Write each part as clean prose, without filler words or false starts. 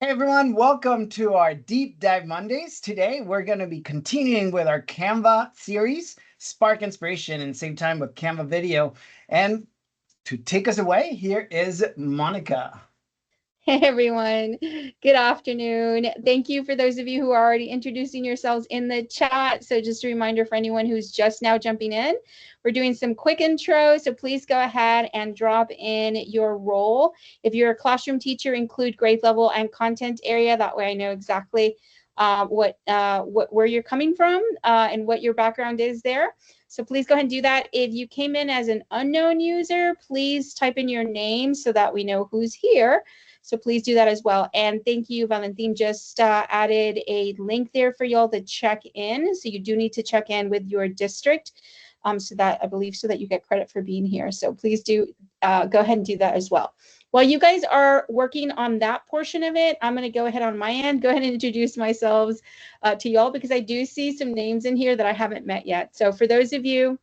Hey everyone, welcome to our Deep Dive Mondays. Today we're going to be continuing with our Canva series, Spark Inspiration and Save Time with Canva Video. And to take us away, here is Monica. Hey everyone, good afternoon. Thank you for those of you who are already introducing yourselves in the chat. So just a reminder for anyone who's just now jumping in, we're doing some quick intro. So please go ahead and drop in your role. If you're a classroom teacher, include grade level and content area. That way I know exactly where you're coming from and what your background is there. So please go ahead and do that. If you came in as an unknown user, please type in your name so that we know who's here. So please do that as well. And thank you, Valentin just added a link there for y'all to check in. So you do need to check in with your district so that you get credit for being here. So please do go ahead and do that as well. While you guys are working on that portion of it, I'm going to go ahead on my end, go ahead and introduce myself to y'all because I do see some names in here that I haven't met yet. So for those of you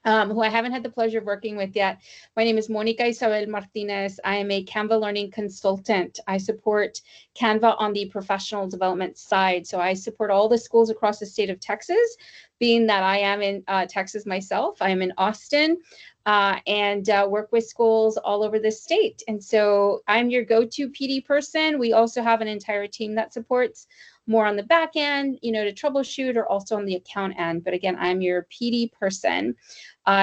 who I haven't had the pleasure of working with yet. My name is Monica Isabel Martinez. I am a Canva Learning Consultant. I support Canva on the professional development side. So I support all the schools across the state of Texas, being that I am in Texas myself. I am in Austin and work with schools all over the state. And so I'm your go-to PD person. We also have an entire team that supports more on the back end, to troubleshoot, or also on the account end. But again, I'm your PD person.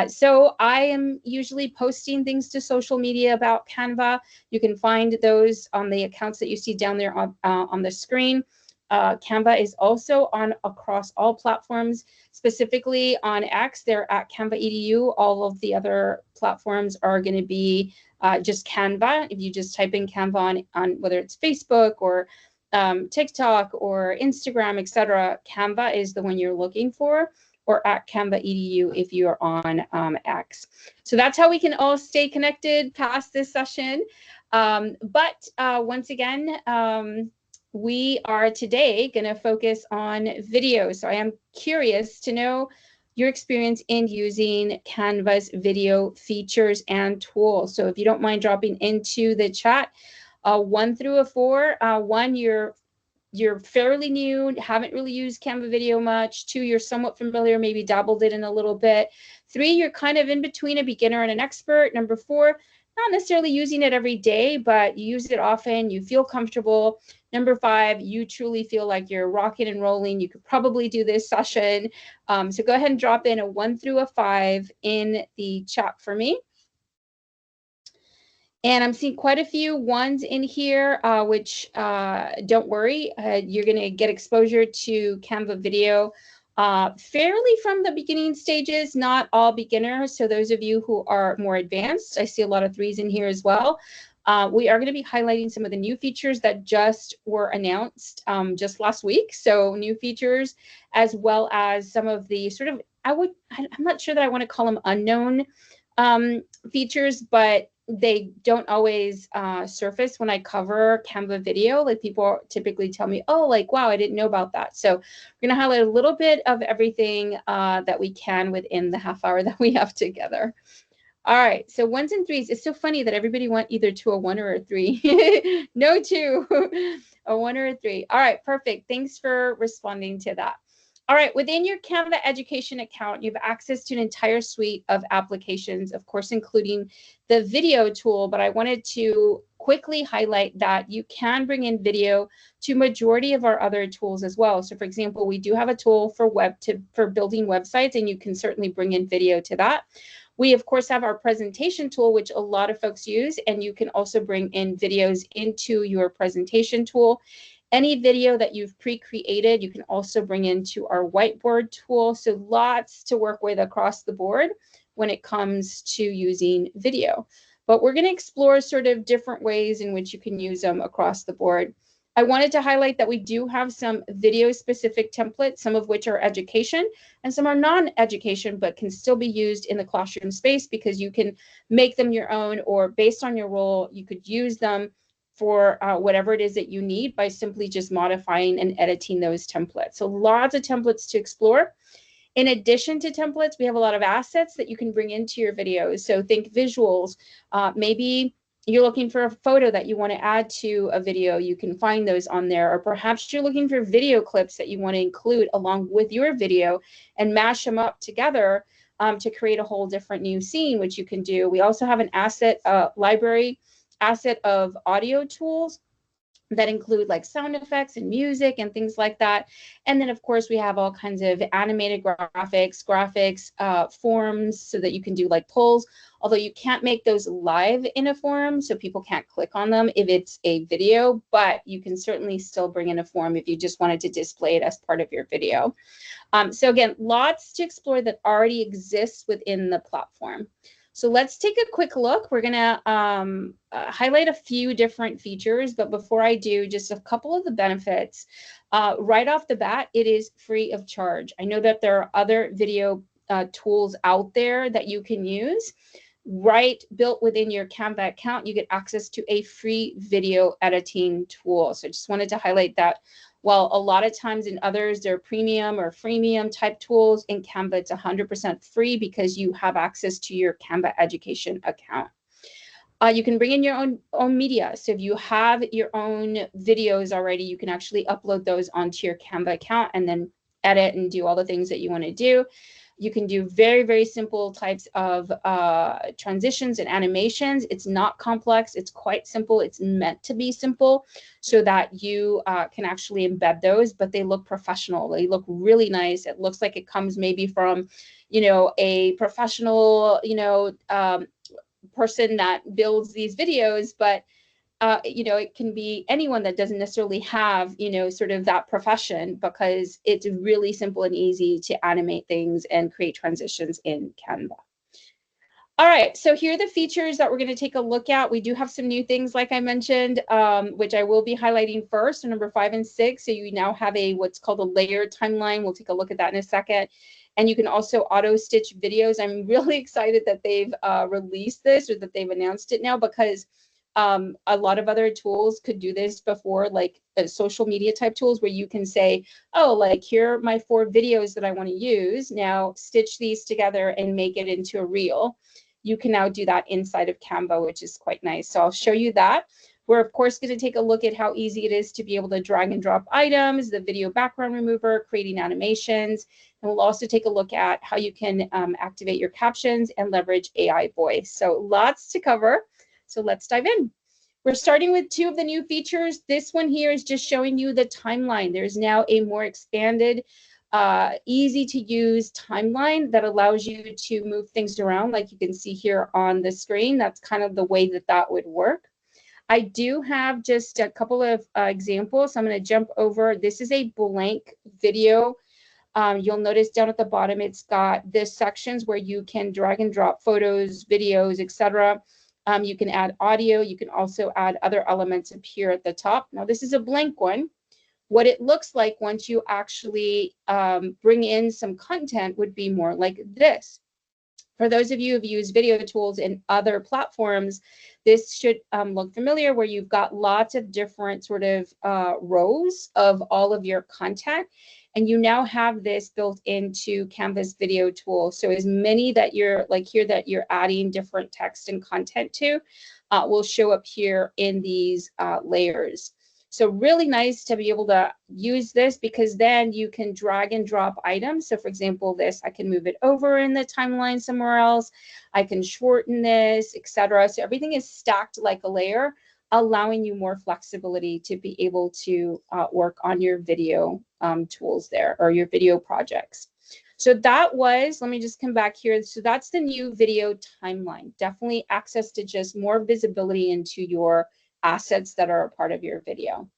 So I am usually posting things to social media about Canva. You can find those on the accounts that you see down there on the screen. Canva is also on across all platforms, specifically on X. They're at Canva EDU. All of the other platforms are going to be just Canva. If you just type in Canva on whether it's Facebook or TikTok or Instagram, etc., Canva is the one you're looking for, or at Canva EDU if you're on X. So that's how we can all stay connected past this session. But once again, we are today going to focus on video. So I am curious to know your experience in using Canva's video features and tools. So if you don't mind dropping into the chat, 1 through a 4. 1, you're fairly new, haven't really used Canva Video much. 2, you're somewhat familiar, maybe dabbled it in a little bit. 3, you're kind of in between a beginner and an expert. Number 4, not necessarily using it every day, but you use it often, you feel comfortable. Number 5, you truly feel like you're rocking and rolling. You could probably do this session. So go ahead and drop in a 1 through a 5 in the chat for me. And I'm seeing quite a few 1s in here, which don't worry, you're going to get exposure to Canva Video fairly from the beginning stages, not all beginners. So those of you who are more advanced, I see a lot of 3s in here as well. We are going to be highlighting some of the new features that just were announced just last week. So new features, as well as some of the sort of, I'm not sure that I want to call them unknown features, but they don't always surface when I cover Canva Video. Like people typically tell me, oh, like, wow, I didn't know about that. So we're going to highlight a little bit of everything that we can within the half hour that we have together. All right, so 1s and 3s. It's so funny that everybody went either to a 1 or a 3. No 2, a 1 or a 3. All right, perfect. Thanks for responding to that. All right, within your Canva Education account, you have access to an entire suite of applications, of course, including the video tool, but I wanted to quickly highlight that you can bring in video to majority of our other tools as well. So for example, we do have a tool for building websites, and you can certainly bring in video to that. We, of course, have our presentation tool, which a lot of folks use, and you can also bring in videos into your presentation tool. Any video that you've pre-created, you can also bring into our whiteboard tool. So lots to work with across the board when it comes to using video. But we're going to explore sort of different ways in which you can use them across the board. I wanted to highlight that we do have some video-specific templates, some of which are education and some are non-education, but can still be used in the classroom space because you can make them your own, or based on your role, you could use them for whatever it is that you need by simply just modifying and editing those templates. So lots of templates to explore. In addition to templates, we have a lot of assets that you can bring into your videos. So think visuals, maybe you're looking for a photo that you want to add to a video, you can find those on there. Or perhaps you're looking for video clips that you want to include along with your video and mash them up together to create a whole different new scene, which you can do. We also have an asset library, asset of audio tools that include like sound effects and music and things like that. And then of course we have all kinds of animated graphics, forms, so that you can do like polls, although you can't make those live in a forum, so people can't click on them if it's a video, but you can certainly still bring in a form if you just wanted to display it as part of your video. So again, lots to explore that already exists within the platform. So let's take a quick look. We're gonna highlight a few different features, but before I do, just a couple of the benefits. Right off the bat, it is free of charge. I know that there are other video tools out there that you can use. Right, built within your Canva account, you get access to a free video editing tool. So I just wanted to highlight that. While a lot of times in others, they're premium or freemium type tools, in Canva, it's 100% free because you have access to your Canva education account. You can bring in your own media. So if you have your own videos already, you can actually upload those onto your Canva account and then edit and do all the things that you want to do. You can do very, very simple types of transitions and animations. It's not complex. It's quite simple. It's meant to be simple so that you can actually embed those, but they look professional. They look really nice. It looks like it comes maybe from, you know, a professional, you know, person that builds these videos, but you know, it can be anyone that doesn't necessarily have, you know, sort of that profession, because it's really simple and easy to animate things and create transitions in Canva. All right, so here are the features that we're going to take a look at. We do have some new things, like I mentioned, which I will be highlighting first, so number 5 and 6. So you now have what's called a layered timeline. We'll take a look at that in a second. And you can also auto stitch videos. I'm really excited that they've released this, or that they've announced it now, because a lot of other tools could do this before, like social media type tools, where you can say, oh, like, here are my 4 videos that I want to use. Now stitch these together and make it into a reel. You can now do that inside of Canva, which is quite nice. So I'll show you that. We're of course going to take a look at how easy it is to be able to drag and drop items, the video background remover, creating animations. And we'll also take a look at how you can activate your captions and leverage AI voice. So lots to cover. So let's dive in. We're starting with 2 of the new features. This one here is just showing you the timeline. There's now a more expanded, easy to use timeline that allows you to move things around, like you can see here on the screen. That's kind of the way that that would work. I do have just a couple of examples. So I'm going to jump over. This is a blank video. You'll notice down at the bottom, it's got the sections where you can drag and drop photos, videos, etc. You can add audio. You can also add other elements up here at the top. Now, this is a blank one. What it looks like once you actually bring in some content would be more like this. For those of you who've used video tools in other platforms, this should look familiar, where you've got lots of different sort of rows of all of your content. And you now have this built into Canva's video tool. So as many that you're, like here, that you're adding different text and content to, will show up here in these layers. So really nice to be able to use this, because then you can drag and drop items. So for example, this, I can move it over in the timeline somewhere else. I can shorten this, etc. So everything is stacked like a layer, allowing you more flexibility to be able to work on your video tools there, or your video projects. So that was, let me just come back here. So that's the new video timeline. Definitely access to just more visibility into your assets that are a part of your video.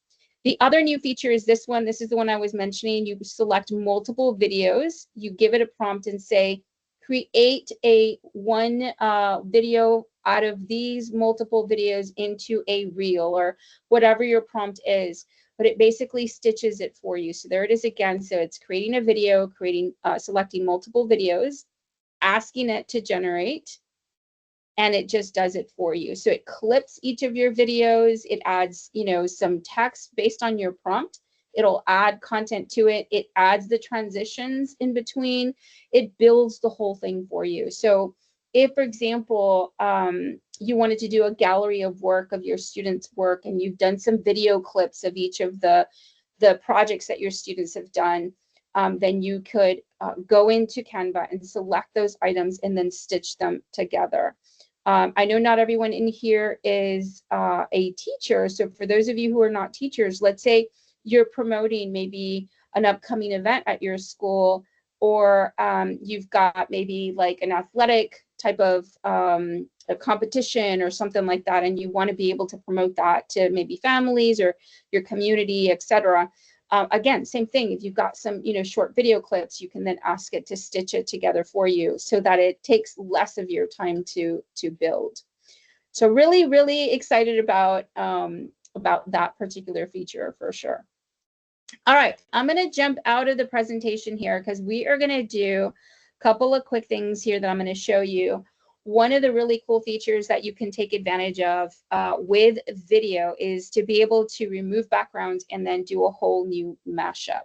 The other new feature is this one. This is the one I was mentioning. You select multiple videos. You give it a prompt and say, create one video out of these multiple videos into a reel, or whatever your prompt is. But it basically stitches it for you. So there it is again. So it's creating a video, selecting multiple videos, asking it to generate, and it just does it for you. So it clips each of your videos. It adds, you know, some text based on your prompt. It'll add content to it. It adds the transitions in between. It builds the whole thing for you. So if, for example, you wanted to do a gallery of work of your students' work, and you've done some video clips of each of the projects that your students have done, then you could go into Canva and select those items and then stitch them together. I know not everyone in here is a teacher. So for those of you who are not teachers, let's say you're promoting maybe an upcoming event at your school, or you've got maybe like an athletic type of a competition or something like that, and you want to be able to promote that to maybe families or your community, etc. Again, same thing. If you've got some, short video clips, you can then ask it to stitch it together for you so that it takes less of your time to build. So really, really excited about that particular feature for sure. All right, I'm going to jump out of the presentation here because we are going to do a couple of quick things here that I'm going to show you. One of the really cool features that you can take advantage of with video is to be able to remove backgrounds and then do a whole new mashup.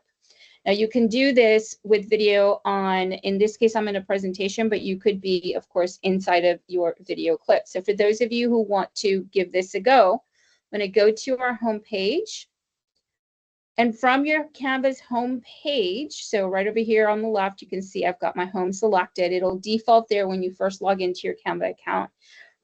Now you can do this with video on, in this case, I'm in a presentation, but you could be, of course, inside of your video clip. So for those of you who want to give this a go, I'm going to go to our home page. And from your Canva's home page, so right over here on the left, you can see I've got my home selected. It'll default there when you first log into your Canva account.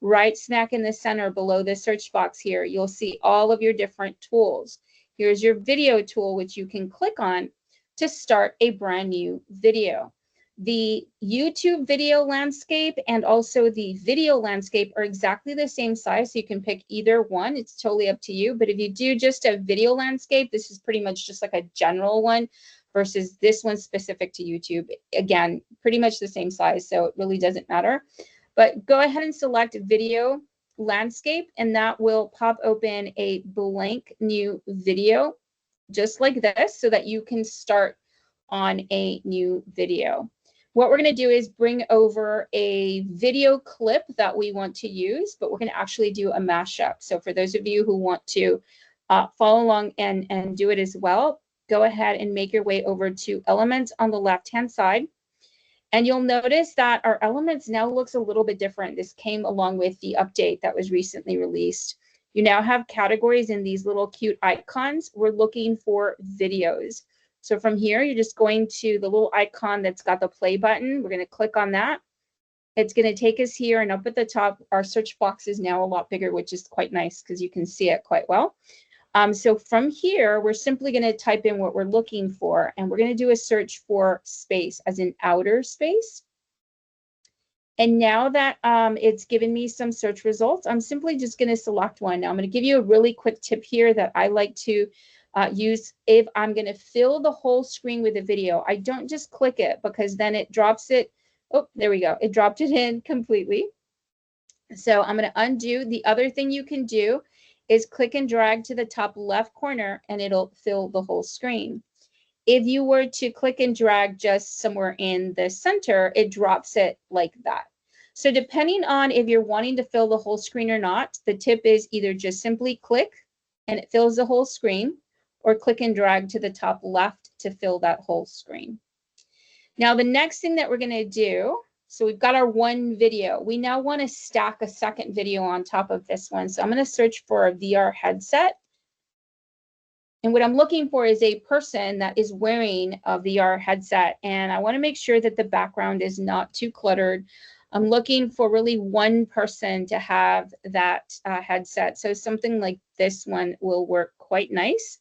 Right smack in the center below the search box here, you'll see all of your different tools. Here's your video tool, which you can click on to start a brand new video. The YouTube video landscape and also the video landscape are exactly the same size, so you can pick either one. It's totally up to you. But if you do just a video landscape, this is pretty much just like a general one versus this one specific to YouTube. Again, pretty much the same size, so it really doesn't matter. But go ahead and select video landscape, and that will pop open a blank new video just like this so that you can start on a new video. What we're going to do is bring over a video clip that we want to use, but we're going to actually do a mashup. So for those of you who want to follow along and do it as well, go ahead and make your way over to Elements on the left-hand side. And you'll notice that our Elements now looks a little bit different. This came along with the update that was recently released. You now have categories in these little cute icons. We're looking for videos. So from here, you're just going to the little icon that's got the play button. We're going to click on that. It's going to take us here, and up at the top, our search box is now a lot bigger, which is quite nice because you can see it quite well. So from here, we're simply going to type in what we're looking for, and we're going to do a search for space, as in outer space. And now that it's given me some search results, I'm simply just going to select one. Now I'm going to give you a really quick tip here that I like to use if I'm going to fill the whole screen with a video. I don't just click it because then it drops it. Oh, there we go. It dropped it in completely. So I'm going to undo. The other thing you can do is click and drag to the top left corner and it'll fill the whole screen. If you were to click and drag just somewhere in the center, it drops it like that. So depending on if you're wanting to fill the whole screen or not, the tip is either just simply click and it fills the whole screen, or click and drag to the top left to fill that whole screen. Now, the next thing that we're going to do, so we've got our one video. We now want to stack a second video on top of this one. So I'm going to search for a VR headset. And what I'm looking for is a person that is wearing a VR headset. And I want to make sure that the background is not too cluttered. I'm looking for really one person to have that headset. So something like this one will work quite nice.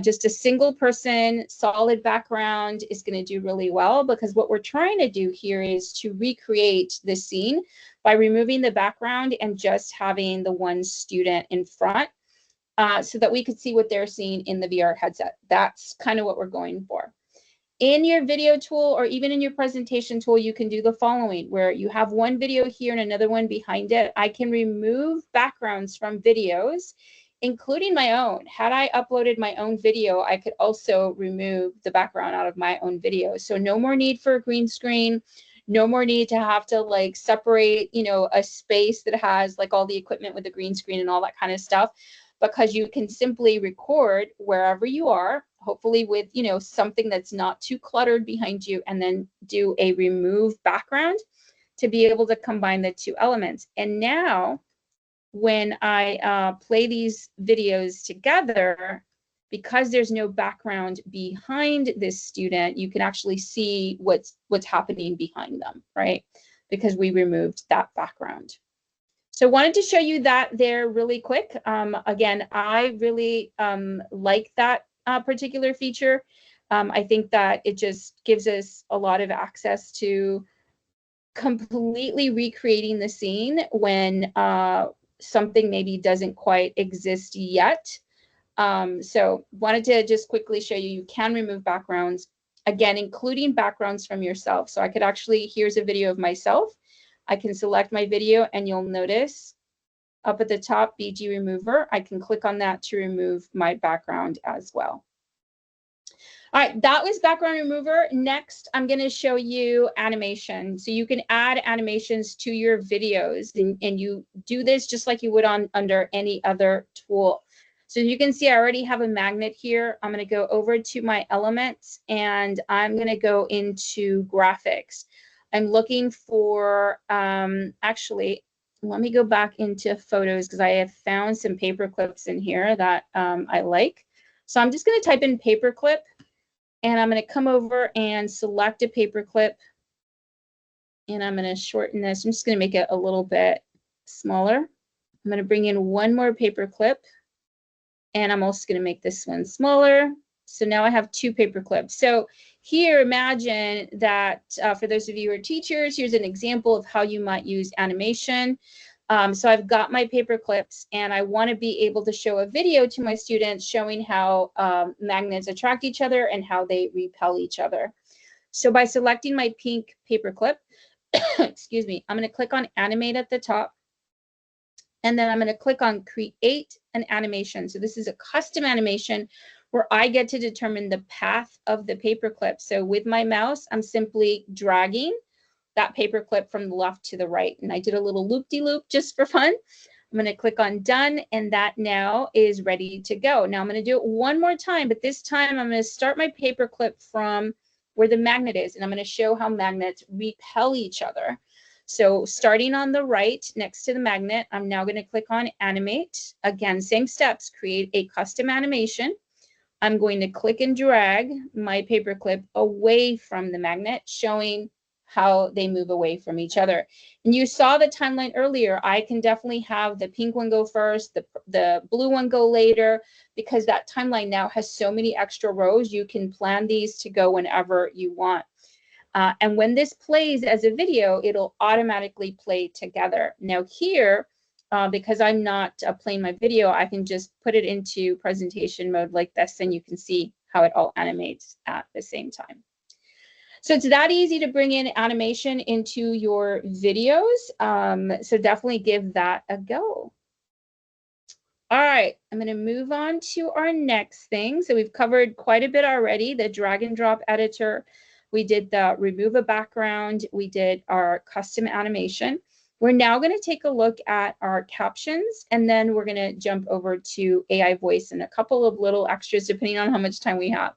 Just a single person, solid background is going to do really well, because what we're trying to do here is to recreate the scene by removing the background and just having the one student in front so that we could see what they're seeing in the VR headset. That's kind of what we're going for. In your video tool or even in your presentation tool, you can do the following, where you have one video here and another one behind it. I can remove backgrounds from videos, including my own. Had I uploaded my own video, I could also remove the background out of my own video. So no more need for a green screen, no more need to have to like separate, you know, a space that has like all the equipment with the green screen and all that kind of stuff, because you can simply record wherever you are, hopefully with, you know, something that's not too cluttered behind you, and then do a remove background to be able to combine the two elements. And now when I play these videos together, because there's no background behind this student, you can actually see what's happening behind them, right? Because we removed that background. So wanted to show you that there really quick. Again, I really like that particular feature. I think that it just gives us a lot of access to completely recreating the scene when something maybe doesn't quite exist yet. So wanted to just quickly show you, you can remove backgrounds, again, including backgrounds from yourself. So I could actually, here's a video of myself. I can select my video and you'll notice up at the top, BG Remover. I can click on that to remove my background as well. All right, that was background remover. Next, I'm going to show you animation. So you can add animations to your videos, and you do this just like you would under any other tool. So you can see I already have a magnet here. I'm going to go over to my elements and I'm going to go into graphics. I'm looking for, actually, let me go back into photos because I have found some paper clips in here that I like. So I'm just going to type in paperclip. And I'm going to come over and select a paper clip. And I'm going to shorten this. I'm just going to make it a little bit smaller. I'm going to bring in one more paper clip. And I'm also going to make this one smaller. So now I have two paper clips. So here, imagine that for those of you who are teachers, here's an example of how you might use animation. So I've got my paper clips and I want to be able to show a video to my students showing how magnets attract each other and how they repel each other. So by selecting my pink paper clip, excuse me, I'm going to click on animate at the top. And then I'm going to click on create an animation. So this is a custom animation where I get to determine the path of the paper clip. So with my mouse, I'm simply dragging that paper clip from the left to the right. And I did a little loop-de-loop just for fun. I'm going to click on done, and that now is ready to go. Now I'm going to do it one more time, but this time I'm going to start my paper clip from where the magnet is, and I'm going to show how magnets repel each other. So starting on the right next to the magnet, I'm now going to click on animate. Again, same steps, create a custom animation. I'm going to click and drag my paper clip away from the magnet, showing how they move away from each other. And you saw the timeline earlier. I can definitely have the pink one go first, the blue one go later, because that timeline now has so many extra rows. You can plan these to go whenever you want. And when this plays as a video, it'll automatically play together. Now here, because I'm not playing my video, I can just put it into presentation mode like this, and you can see how it all animates at the same time. So it's that easy to bring in animation into your videos. So definitely give that a go. All right, I'm going to move on to our next thing. So we've covered quite a bit already, the drag and drop editor. We did the remove a background. We did our custom animation. We're now going to take a look at our captions, and then we're going to jump over to AI voice and a couple of little extras depending on how much time we have.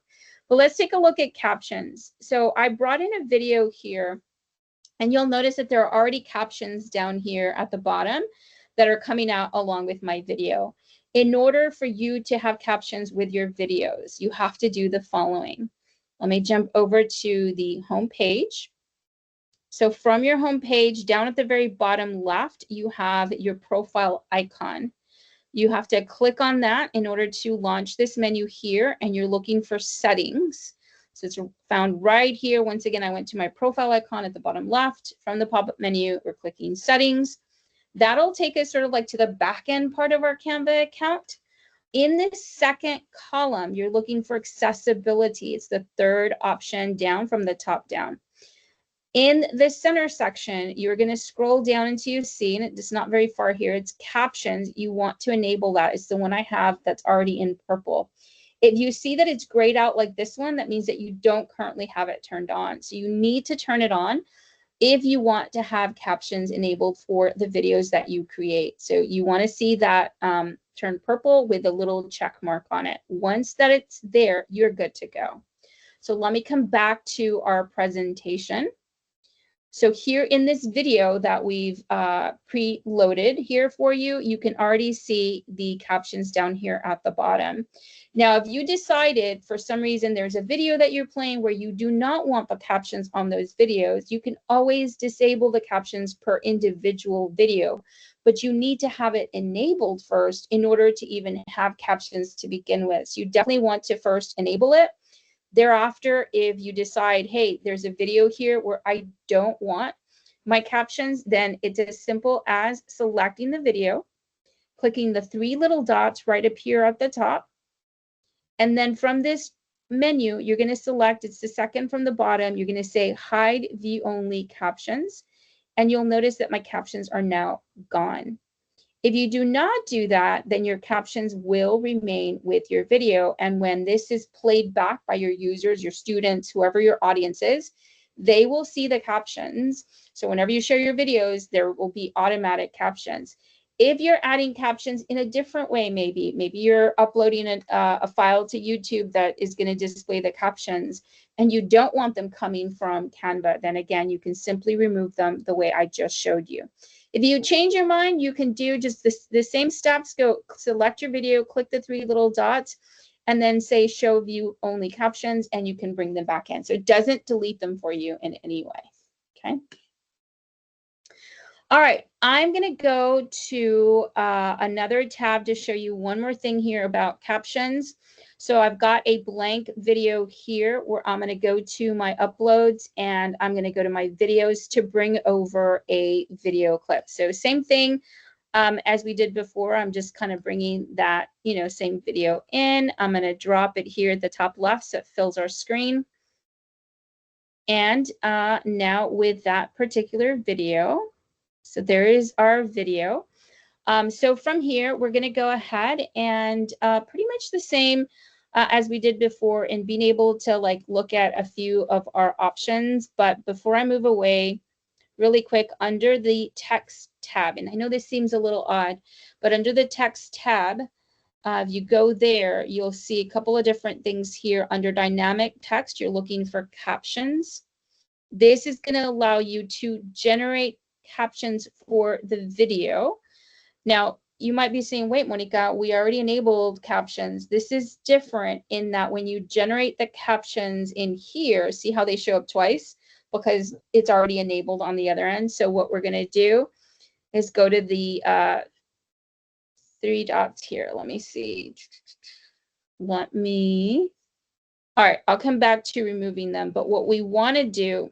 But let's take a look at captions. So I brought in a video here, and you'll notice that there are already captions down here at the bottom that are coming out along with my video. In order for you to have captions with your videos, you have to do the following. Let me jump over to the home page. So from your home page, down at the very bottom left, you have your profile icon. You have to click on that in order to launch this menu here, and you're looking for settings. So it's found right here. Once again, I went to my profile icon at the bottom left. From the pop-up menu, we're clicking settings. That'll take us sort of like to the back end part of our Canva account. In this second column, you're looking for accessibility. It's the third option down from the top down. In the center section, you're going to scroll down until you see, and it's not very far here, it's captions. You want to enable that. It's the one I have that's already in purple. If you see that it's grayed out like this one, that means that you don't currently have it turned on. So you need to turn it on if you want to have captions enabled for the videos that you create. So you want to see that turn purple with a little check mark on it. Once that it's there, you're good to go. So let me come back to our presentation. So here in this video that we've preloaded here for you, you can already see the captions down here at the bottom. Now, if you decided for some reason there's a video that you're playing where you do not want the captions on those videos, you can always disable the captions per individual video, but you need to have it enabled first in order to even have captions to begin with. So you definitely want to first enable it. Thereafter, if you decide, hey, there's a video here where I don't want my captions, then it's as simple as selecting the video, clicking the three little dots right up here at the top. And then from this menu, you're going to select, it's the second from the bottom, you're going to say hide view only captions. And you'll notice that my captions are now gone. If you do not do that, then your captions will remain with your video. And when this is played back by your users, your students, whoever your audience is, they will see the captions. So whenever you share your videos, there will be automatic captions. If you're adding captions in a different way, maybe you're uploading a file to YouTube that is going to display the captions and you don't want them coming from Canva, then again, you can simply remove them the way I just showed you. If you change your mind, you can do just the same steps. Go select your video, click the three little dots, and then say show view only captions, and you can bring them back in. So it doesn't delete them for you in any way, okay? All right, I'm going to go to another tab to show you one more thing here about captions. So I've got a blank video here where I'm going to go to my uploads and I'm going to go to my videos to bring over a video clip. So same thing as we did before. I'm just kind of bringing that, same video in. I'm going to drop it here at the top left so it fills our screen. And now with that particular video, so there is our video. So from here, we're going to go ahead and pretty much the same as we did before in being able to look at a few of our options. But before I move away, really quick, under the text tab, and I know this seems a little odd, but under the text tab, if you go there, you'll see a couple of different things here. Under dynamic text, you're looking for captions. This is going to allow you to generate captions for the video. Now, you might be saying, wait, Monica, we already enabled captions. This is different in that when you generate the captions in here, see how they show up twice? Because it's already enabled on the other end. So what we're going to do is go to the three dots here. Let me see. All right, I'll come back to removing them. But what we want to do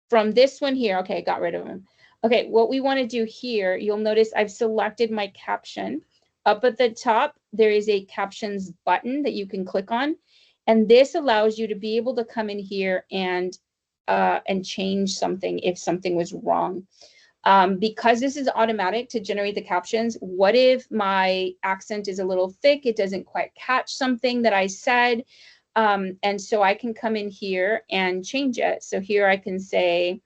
from this one here, okay, got rid of them. Okay, what we want to do here, you'll notice I've selected my caption. Up at the top, there is a captions button that you can click on. And this allows you to be able to come in here and change something if something was wrong. Because this is automatic to generate the captions, what if my accent is a little thick, it doesn't quite catch something that I said, and so I can come in here and change it. So here I can say,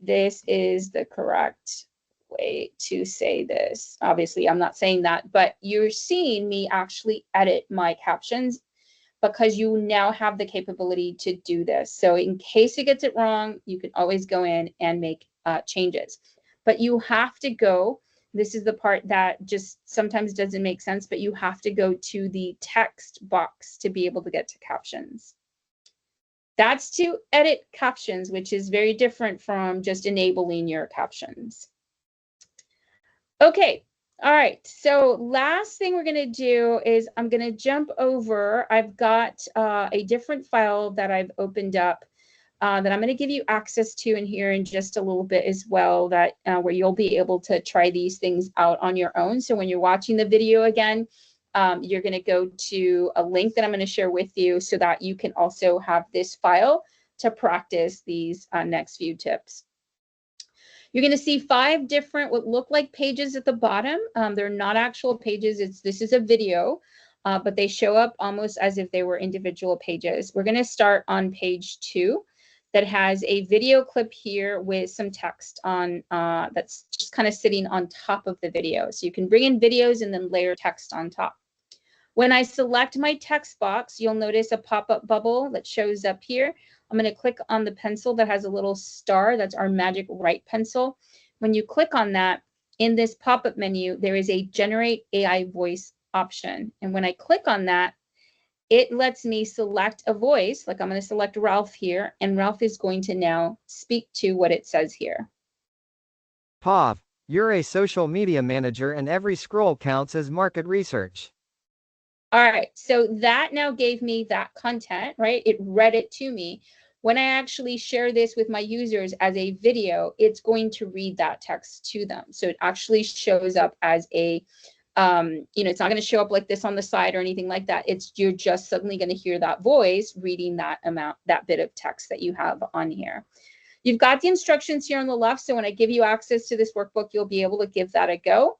this is the correct way to say this. Obviously, I'm not saying that, but you're seeing me actually edit my captions because you now have the capability to do this. So in case it gets it wrong, you can always go in and make changes. But you have to go, this is the part that just sometimes doesn't make sense, but you have to go to the text box to be able to get to captions. That's to edit captions, which is very different from just enabling your captions. Okay, all right. So last thing we're going to do is I'm going to jump over. I've got a different file that I've opened up that I'm going to give you access to in here in just a little bit as well, that where you'll be able to try these things out on your own. So when you're watching the video again, you're going to go to a link that I'm going to share with you so that you can also have this file to practice these next few tips. You're going to see 5 different what look like pages at the bottom. They're not actual pages. This is a video, but they show up almost as if they were individual pages. We're going to start on page 2 that has a video clip here with some text on that's just kind of sitting on top of the video. So you can bring in videos and then layer text on top. When I select my text box, you'll notice a pop-up bubble that shows up here. I'm going to click on the pencil that has a little star. That's our magic right pencil. When you click on that, in this pop-up menu, there is a Generate AI Voice option. And when I click on that, it lets me select a voice. Like I'm going to select Ralph here, and Ralph is going to now speak to what it says here. Pav, you're a social media manager and every scroll counts as market research. All right, so that now gave me that content, right? It read it to me. When I actually share this with my users as a video, it's going to read that text to them. So it actually shows up as a, it's not going to show up like this on the side or anything like that. You're just suddenly going to hear that voice reading that bit of text that you have on here. You've got the instructions here on the left. So when I give you access to this workbook, you'll be able to give that a go.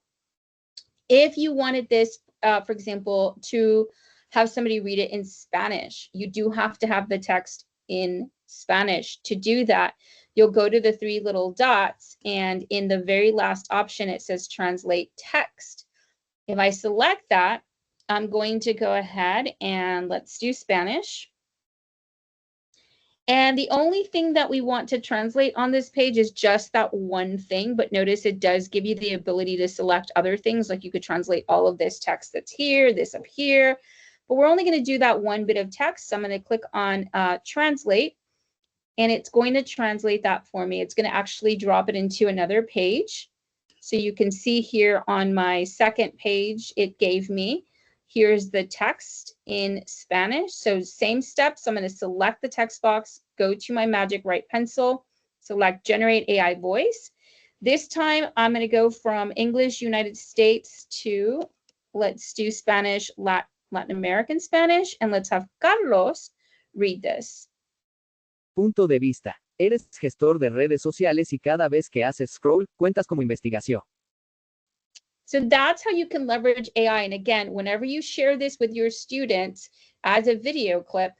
If you wanted this, for example, to have somebody read it in Spanish, you do have to have the text in Spanish. To do that, you'll go to the three little dots, and in the very last option, it says translate text. If I select that, I'm going to go ahead and let's do Spanish. And the only thing that we want to translate on this page is just that one thing. But notice it does give you the ability to select other things. Like you could translate all of this text that's here, this up here. But we're only going to do that one bit of text. So I'm going to click on translate. And it's going to translate that for me. It's going to actually drop it into another page. So you can see here on my second page, it gave me, here's the text in Spanish. So same steps. I'm going to select the text box, go to my magic right pencil, select Generate AI Voice. This time, I'm going to go from English United States to, let's do Spanish, Latin American Spanish, and let's have Carlos read this. Punto de vista. Eres gestor de redes sociales y cada vez que haces scroll, cuentas como investigación. So that's how you can leverage AI. And again, whenever you share this with your students as a video clip,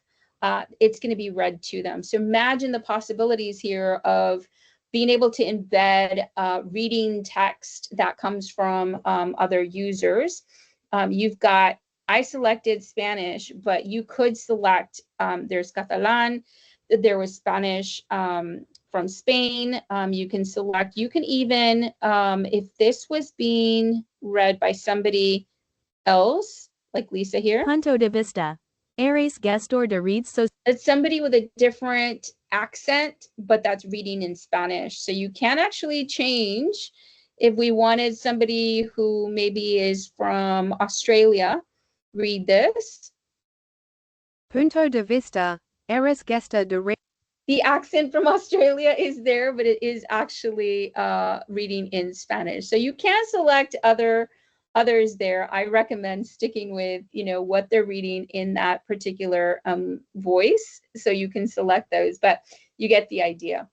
it's going to be read to them. So imagine the possibilities here of being able to embed reading text that comes from other users. You've got, I selected Spanish, but you could select, there's Catalan, there was Spanish from Spain. You can select, you can even, if this was being read by somebody else, like Lisa here. Punto de vista. Eres gestor de redes sociales. It's somebody with a different accent, but that's reading in Spanish. So you can actually change if we wanted somebody who maybe is from Australia, read this. Punto de vista. Eres gestor de redes. The accent from Australia is there, but it is actually reading in Spanish. So you can select others there. I recommend sticking with, what they're reading in that particular voice. So you can select those, but you get the idea.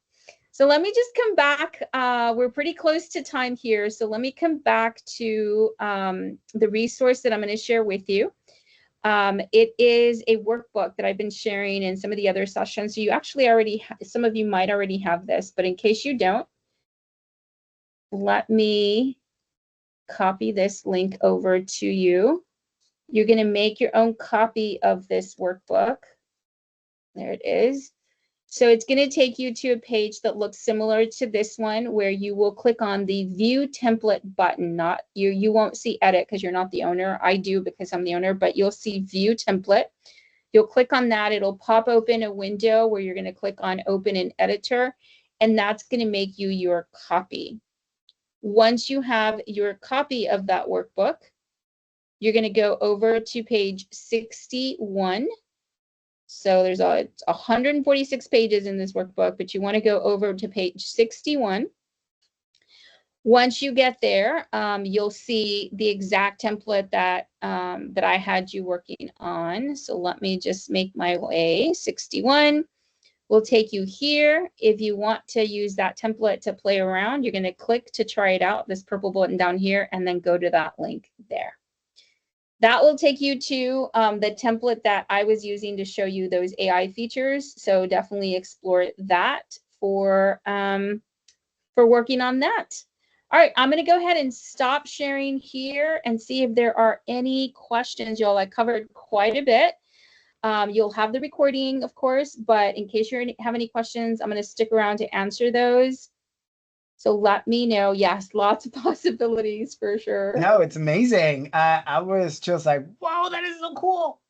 So let me just come back. We're pretty close to time here. So let me come back to the resource that I'm going to share with you. It is a workbook that I've been sharing in some of the other sessions. So you actually already, some of you might already have this, but in case you don't, let me copy this link over to you. You're going to make your own copy of this workbook. There it is. So it's going to take you to a page that looks similar to this one, where you will click on the View Template button. Not you. You won't see Edit because you're not the owner. I do because I'm the owner, but you'll see View Template. You'll click on that. It'll pop open a window where you're going to click on Open in Editor, and that's going to make you your copy. Once you have your copy of that workbook, you're going to go over to page 61. So there's 146 pages in this workbook, but you want to go over to page 61. Once you get there, you'll see the exact template that I had you working on. So let me just make my way. 61 will take you here. If you want to use that template to play around, you're going to click to try it out, this purple button down here, and then go to that link there. That will take you to the template that I was using to show you those AI features. So definitely explore that for working on that. All right, I'm going to go ahead and stop sharing here and see if there are any questions, y'all. I covered quite a bit. You'll have the recording, of course, but in case you have any questions, I'm going to stick around to answer those. So let me know. Yes, lots of possibilities for sure. No, it's amazing. I was just like, wow, that is so cool.